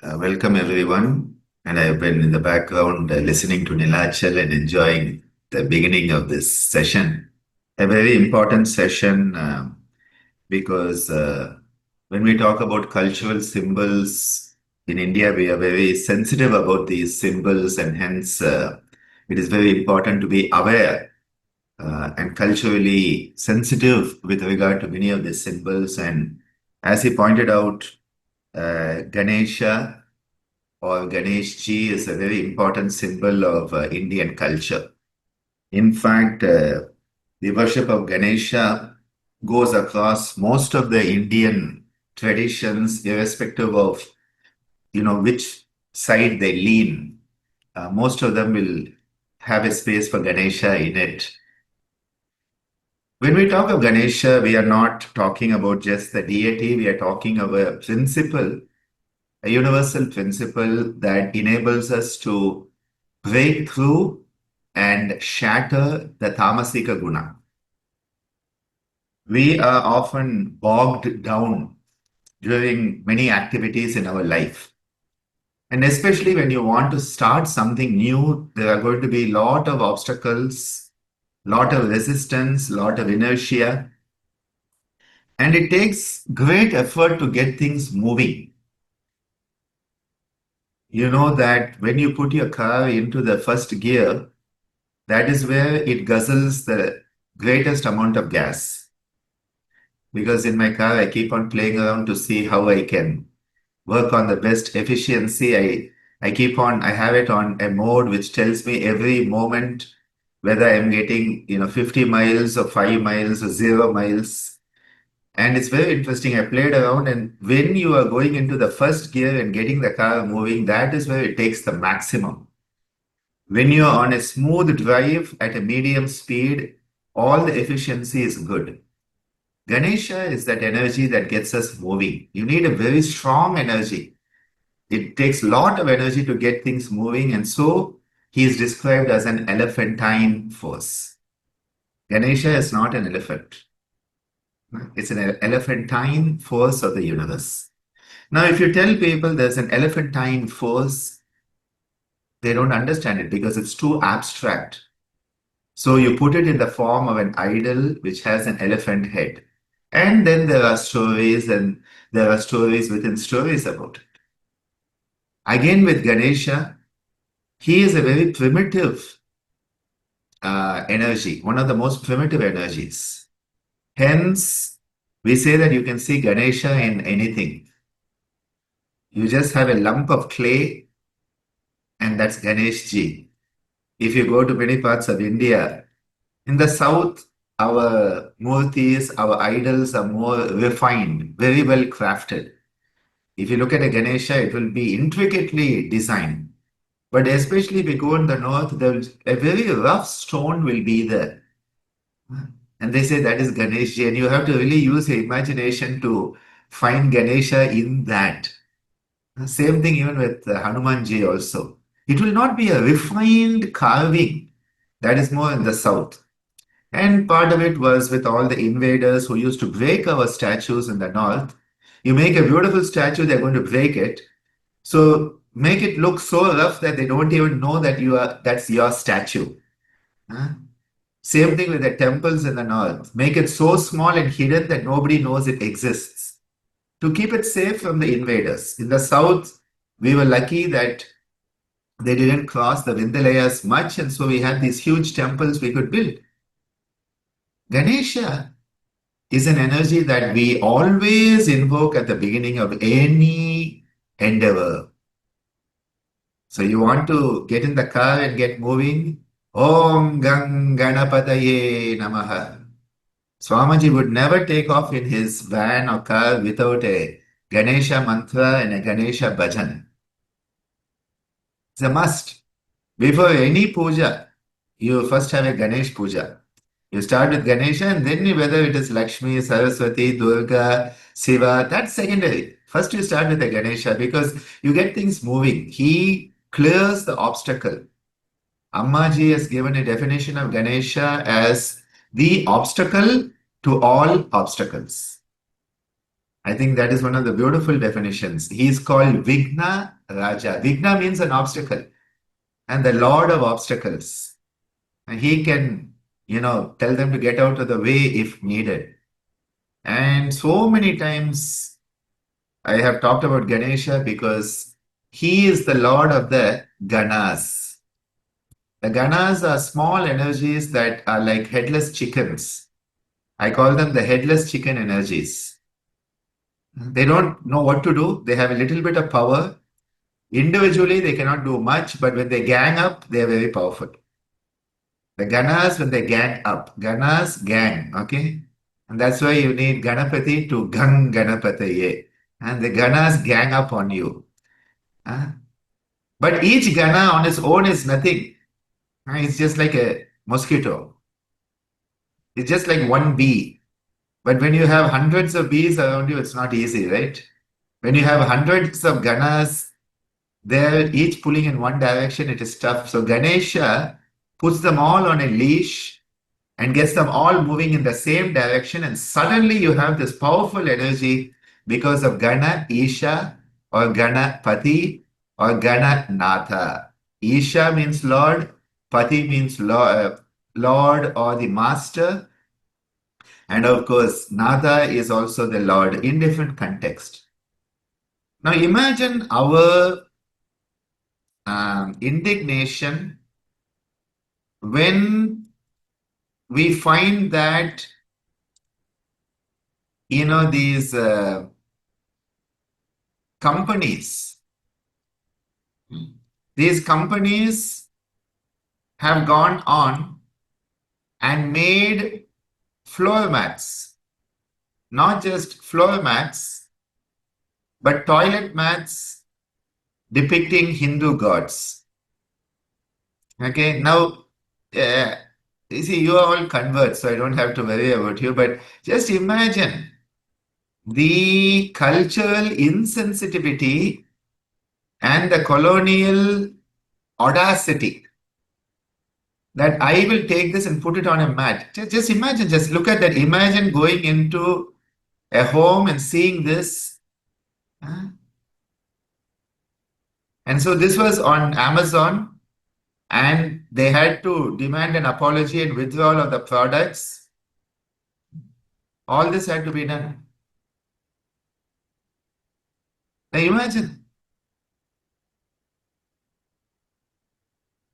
Welcome everyone. And I've been in the background listening to Nilachal and enjoying the beginning of this session. A very important session because when we talk about cultural symbols in India, we are very sensitive about these symbols, and hence it is very important to be aware and culturally sensitive with regard to many of these symbols. And as he pointed out, Ganesha or Ganesh Ji is a very important symbol of Indian culture. In fact, the worship of Ganesha goes across most of the Indian traditions, irrespective of which side they lean. Most of them will have a space for Ganesha in it. When we talk of Ganesha, we are not talking about just the deity. We are talking of a principle, a universal principle that enables us to break through and shatter the tamasika guna. We are often bogged down during many activities in our life. And especially when you want to start something new, there are going to be a lot of obstacles, lot of resistance, lot of inertia. And it takes great effort to get things moving. You know that when you put your car into the first gear, that is where it guzzles the greatest amount of gas. Because in my car, I keep on playing around to see how I can work on the best efficiency. I have it on a mode which tells me every moment whether I'm getting 50 miles or 5 miles or 0 miles. And it's very interesting. I played around, and when you are going into the first gear and getting the car moving, that is where it takes the maximum. When you're on a smooth drive at a medium speed, all the efficiency is good. Ganesha is that energy that gets us moving. You need a very strong energy. It takes a lot of energy to get things moving, and so he is described as an elephantine force. Ganesha is not an elephant. It's an elephantine force of the universe. Now, if you tell people there's an elephantine force, they don't understand it because it's too abstract. So you put it in the form of an idol which has an elephant head. And then there are stories, and there are stories within stories about it. Again, with Ganesha, he is a very primitive energy, one of the most primitive energies. Hence, we say that you can see Ganesha in anything. You just have a lump of clay, and that's Ganesh Ji. If you go to many parts of India, in the south, our murtis, our idols are more refined, very well crafted. If you look at a Ganesha, it will be intricately designed. But especially if you go in the north, a very rough stone will be there. And they say that is Ganesha, and you have to really use your imagination to find Ganesha in that. Same thing even with Hanumanji also. It will not be a refined carving. That is more in the south. And part of it was with all the invaders who used to break our statues in the north. You make a beautiful statue, they're going to break it. So make it look so rough that they don't even know that's your statue. Huh? Same thing with the temples in the north. Make it so small and hidden that nobody knows it exists. To keep it safe from the invaders. In the south, we were lucky that they didn't cross the Vindalayas much, and so we had these huge temples we could build. Ganesha is an energy that we always invoke at the beginning of any endeavor. So you want to get in the car and get moving? Om Gang Ganapataye Namaha. Swamiji would never take off in his van or car without a Ganesha mantra and a Ganesha bhajan. It's a must. Before any puja, you first have a Ganesh puja. You start with Ganesha, and then whether it is Lakshmi, Saraswati, Durga, Shiva, that's secondary. First you start with the Ganesha because you get things moving. He clears the obstacle. Ammaji has given a definition of Ganesha as the obstacle to all obstacles. I think that is one of the beautiful definitions. He is called Vigna Raja. Vigna means an obstacle and the Lord of obstacles. And he can, tell them to get out of the way if needed. And so many times I have talked about Ganesha because he is the Lord of the Ganas. The Ganas are small energies that are like headless chickens. I call them the headless chicken energies. They don't know what to do. They have a little bit of power. Individually, they cannot do much, but when they gang up, they are very powerful. The Ganas, when they gang up, Ganas gang, okay? And that's why you need Ganapati to Gang Ganapataye. And the Ganas gang up on you. Huh? But each Gana on its own is nothing. It's just like a mosquito. It's just like one bee. But when you have hundreds of bees around you, it's not easy, right? When you have hundreds of Ganas, they're each pulling in one direction, it is tough. So Ganesha puts them all on a leash and gets them all moving in the same direction. And suddenly you have this powerful energy because of Gana Isha or Gana Pati or Gana Natha. Isha means Lord, Pati means Lord or the Master. And of course, Natha is also the Lord in different context. Now imagine our indignation when we find that these companies have gone on and made floor mats, not just floor mats, but toilet mats depicting Hindu gods. Okay, now you see, you are all converts, so I don't have to worry about you, but just imagine the cultural insensitivity and the colonial audacity that I will take this and put it on a mat. Just imagine, just look at that. Imagine going into a home and seeing this. And so this was on Amazon, and they had to demand an apology and withdrawal of the products. All this had to be done. Now imagine.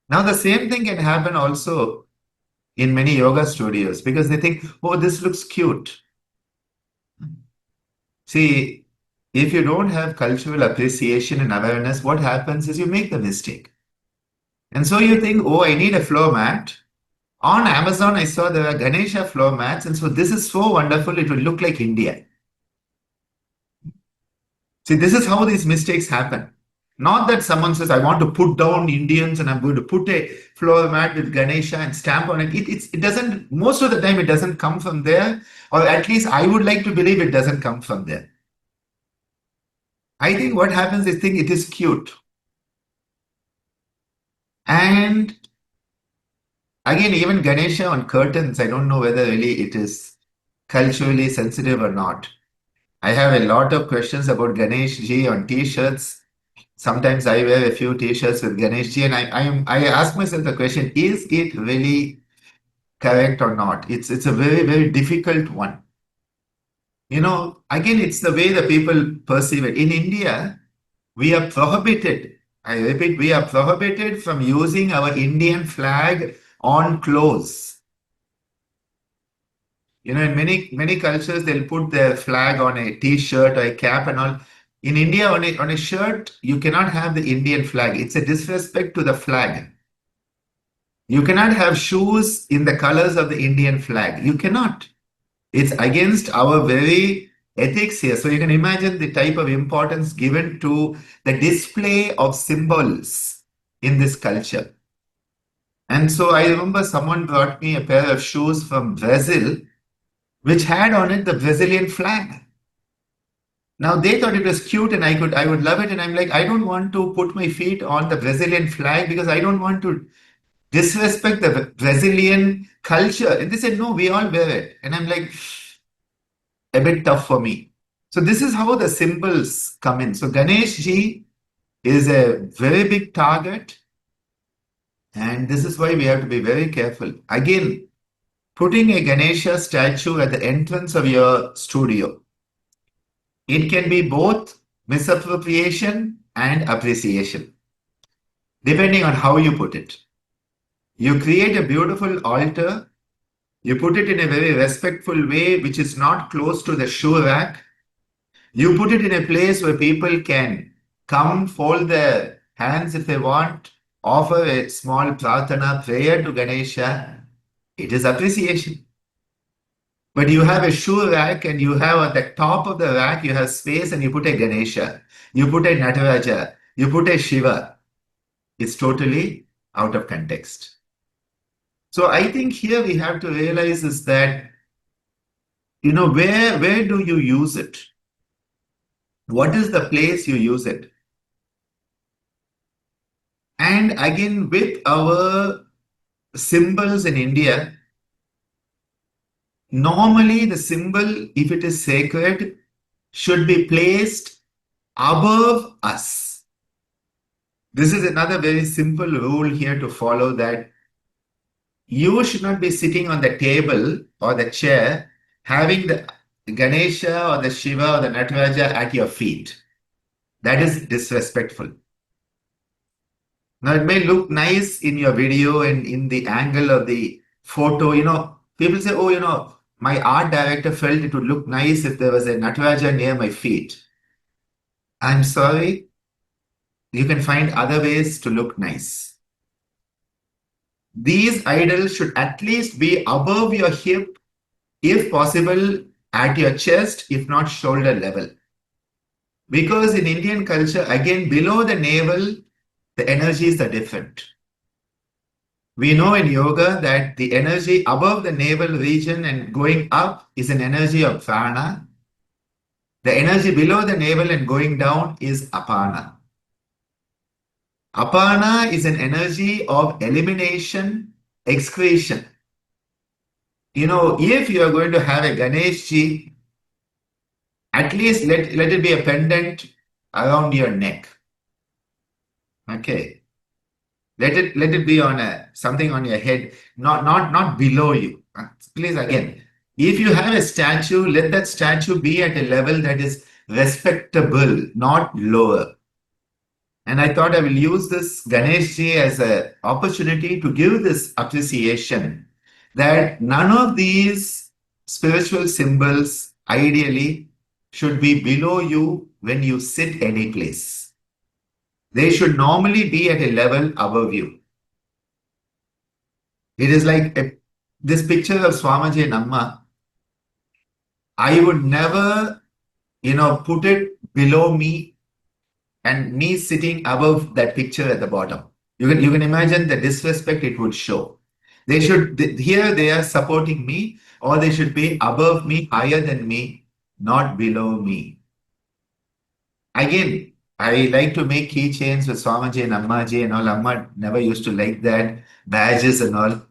Now the same thing can happen also in many yoga studios because they think, oh, this looks cute. See, if you don't have cultural appreciation and awareness, what happens is you make the mistake. And so you think, oh, I need a floor mat. On Amazon, I saw there are Ganesha floor mats, and so this is so wonderful, it will look like India. See, this is how these mistakes happen. Not that someone says, I want to put down Indians and I'm going to put a floor mat with Ganesha and stamp on it. It doesn't, most of the time, it doesn't come from there, or at least I would like to believe it doesn't come from there. I think what happens is think it is cute. And again, even Ganesha on curtains, I don't know whether really it is culturally sensitive or not. I have a lot of questions about Ganesh Ji on t-shirts. Sometimes I wear a few t-shirts with Ganesh Ji and I ask myself the question, is it really correct or not? It's a very, very difficult one. Again, it's the way the people perceive it. In India, we are prohibited, I repeat, we are prohibited from using our Indian flag on clothes. In many cultures, they'll put their flag on a t-shirt or a cap and all. In India, on a shirt, you cannot have the Indian flag. It's a disrespect to the flag. You cannot have shoes in the colors of the Indian flag. You cannot. It's against our very ethics here. So you can imagine the type of importance given to the display of symbols in this culture. And so I remember someone brought me a pair of shoes from Brazil, which had on it the Brazilian flag. Now they thought it was cute and I would love it. And I'm like, I don't want to put my feet on the Brazilian flag because I don't want to disrespect the Brazilian culture. And they said, no, we all wear it. And I'm like, a bit tough for me. So this is how the symbols come in. So Ganesh ji is a very big target, and this is why we have to be very careful. Again, putting a Ganesha statue at the entrance of your studio, it can be both misappropriation and appreciation, depending on how you put it. You create a beautiful altar, you put it in a very respectful way, which is not close to the shoe rack. You put it in a place where people can come, fold their hands if they want, offer a small prarthana prayer to Ganesha. It is appreciation. But you have a shoe rack and you have at the top of the rack, you have space and you put a Ganesha, you put a Nataraja, you put a Shiva. It's totally out of context. So I think here we have to realize is that, where do you use it? What is the place you use it? And again, with our symbols in India, normally the symbol, if it is sacred, should be placed above us. This is another very simple rule here to follow, that you should not be sitting on the table or the chair having the Ganesha or the Shiva or the Nataraja at your feet. That is disrespectful. Now, it may look nice in your video and in the angle of the photo. People say, oh, my art director felt it would look nice if there was a Nataraja near my feet. I'm sorry, you can find other ways to look nice. These idols should at least be above your hip, if possible, at your chest, if not shoulder level. Because in Indian culture, again, below the navel, the energies are different. We know in yoga that the energy above the navel region and going up is an energy of prana. The energy below the navel and going down is apana. Apana is an energy of elimination, excretion. If you are going to have a Ganesh ji, at least let it be a pendant around your neck. Okay. Let it be on something on your head, not below you. Please, again, if you have a statue, let that statue be at a level that is respectable, not lower. And I thought I will use this Ganesh ji as an opportunity to give this appreciation that none of these spiritual symbols ideally should be below you when you sit any place. They should normally be at a level above you. It is like this picture of Swami G Nama. I would never, put it below me and me sitting above that picture at the bottom. You can imagine the disrespect it would show. Here they are supporting me, or they should be above me, higher than me, not below me. Again, I like to make keychains with Swamiji and Ammaji and all. Amma never used to like that, badges and all.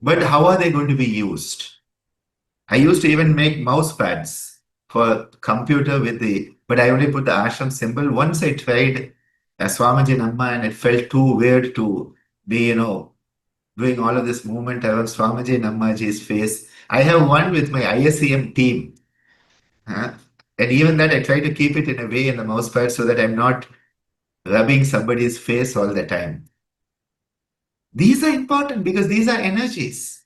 But how are they going to be used? I used to even make mouse pads for computer but I only put the ashram symbol. Once I tried Swamiji and Amma and it felt too weird to be, doing all of this movement around Swamiji and Ammaji's face. I have one with my ISCM team. And even that, I try to keep it in a way in the mouse pad so that I'm not rubbing somebody's face all the time. These are important because these are energies.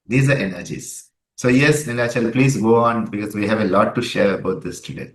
These are energies. So yes, Nilachal, please go on because we have a lot to share about this today.